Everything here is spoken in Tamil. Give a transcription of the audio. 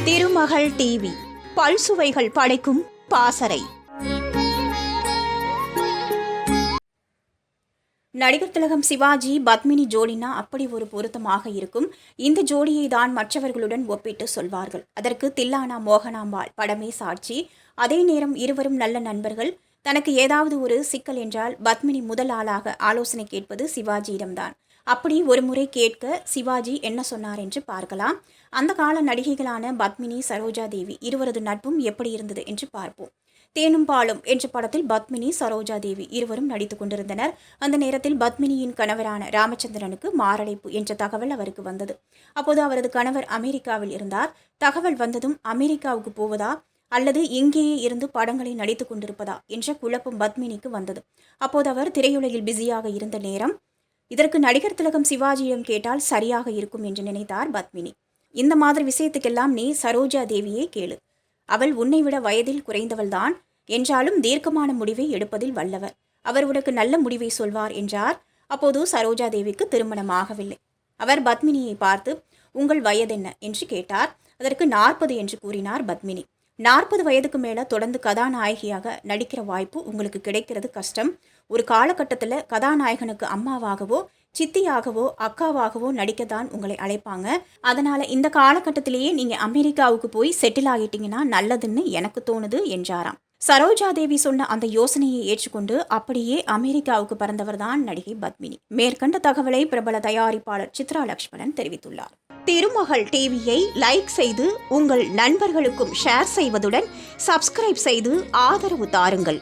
திருமகள் டிவி பல்சுவைகள் படைக்கும் பாசறை. நடிகர் திலகம் சிவாஜி பத்மினி ஜோடினா அப்படி ஒரு பொருத்தமாக இருக்கும். இந்த ஜோடியை தான் மற்றவர்களுடன் ஒப்பிட்டு சொல்வார்கள். அதற்கு தில்லானா மோகனாம்பாள் படமே சாட்சி. அதே நேரம் இருவரும் நல்ல நண்பர்கள். தனக்கு ஏதாவது ஒரு சிக்கல் என்றால் பத்மினி முதல் ஆளாக ஆலோசனை கேட்பது சிவாஜியிடம்தான். அப்படி ஒரு முறை கேட்க சிவாஜி என்ன சொன்னார் என்று பார்க்கலாம். அந்த கால நடிகைகளான பத்மினி, சரோஜா தேவி இருவரது நட்பும் எப்படி இருந்தது என்று பார்ப்போம். தேனும் பாலும் என்ற படத்தில் பத்மினி, சரோஜா தேவி இருவரும் நடித்துக் கொண்டிருந்தனர். அந்த நேரத்தில் பத்மினியின் கணவரான ராமச்சந்திரனுக்கு மாரடைப்பு என்ற தகவல் அவருக்கு வந்தது. அப்போது அவரது கணவர் அமெரிக்காவில் இருந்தார். தகவல் வந்ததும் அமெரிக்காவுக்கு போவதா அல்லது இங்கேயே இருந்து படங்களை நடித்துக் கொண்டிருப்பதா என்ற குழப்பம் பத்மினிக்கு வந்தது. அப்போது அவர் திரையுலகில் பிஸியாக இருந்த நேரம். இதற்கு நடிகர் திலகம் சிவாஜியிடம் கேட்டால் சரியாக இருக்கும் என்று நினைத்தார் பத்மினி. இந்த மாதிரி விஷயத்துக்கெல்லாம் நீ சரோஜா தேவியே கேளு. அவள் உன்னை விட வயதில் குறைந்தவள்தான் என்றாலும் தீர்க்கமான முடிவை எடுப்பதில் வல்லவர். அவர் உனக்கு நல்ல முடிவை சொல்வார் என்றார். அப்போது சரோஜா தேவிக்கு திருமணம் ஆகவில்லை. அவர் பத்மினியை பார்த்து உங்கள் வயதென்ன என்று கேட்டார். அதற்கு 40 என்று கூறினார் பத்மினி. 40 வயதுக்கு மேலே தொடர்ந்து கதாநாயகியாக நடிக்கிற வாய்ப்பு உங்களுக்கு கிடைக்கிறது கஷ்டம். ஒரு காலகட்டத்தில் கதாநாயகனுக்கு அம்மாவாகவோ சித்தியாகவோ அக்காவாகவோ நடிக்கத்தான் உங்களை அழைப்பாங்க. அதனால் இந்த காலகட்டத்திலேயே நீங்கள் அமெரிக்காவுக்கு போய் செட்டில் ஆகிட்டீங்கன்னா நல்லதுன்னு எனக்கு தோணுது என்றாராம். சரோஜா தேவி சொன்ன அந்த யோசனையை ஏற்றுக்கொண்டு அப்படியே அமெரிக்காவுக்கு பறந்தவர் தான் நடிகை பத்மினி. மேற்கண்ட தகவலை பிரபல தயாரிப்பாளர் சித்ரா லக்ஷ்மணன் தெரிவித்துள்ளார். திருமகள் டிவியை லைக் செய்து உங்கள் நண்பர்களுக்கும் ஷேர் செய்வதுடன் சப்ஸ்கிரைப் செய்து ஆதரவு தாருங்கள்.